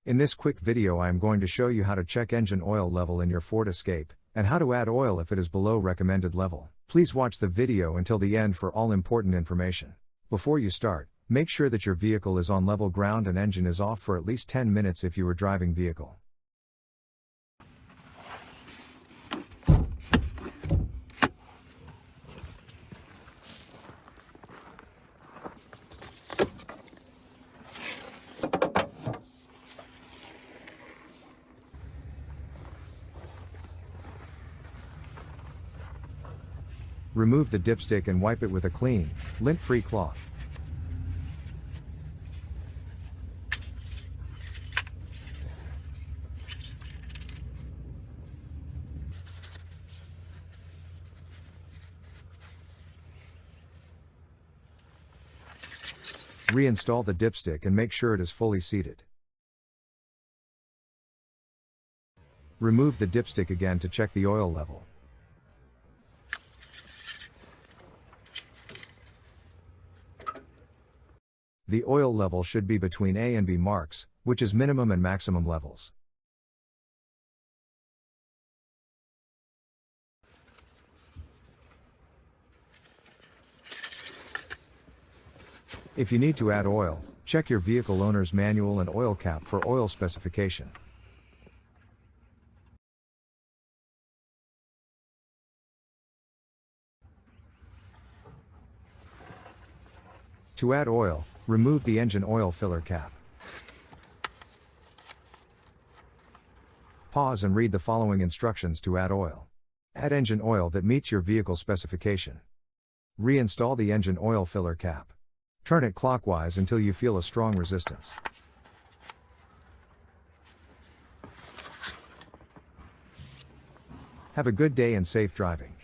In this quick video I am going to show you how to check engine oil level in your Ford Escape, and how to add oil if it is below recommended level. Please watch the video until the end for all important information. Before you start, make sure that your vehicle is on level ground and engine is off for at least 10 minutes if you are driving vehicle. Remove the dipstick and wipe it with a clean, lint-free cloth. Reinstall the dipstick and make sure it is fully seated. Remove the dipstick again to check the oil level. The oil level should be between A and B marks, which is minimum and maximum levels. If you need to add oil, check your vehicle owner's manual and oil cap for oil specification. To add oil, remove the engine oil filler cap. Pause and read the following instructions to add oil. Add engine oil that meets your vehicle specification. Reinstall the engine oil filler cap. Turn it clockwise until you feel a strong resistance. Have a good day and safe driving.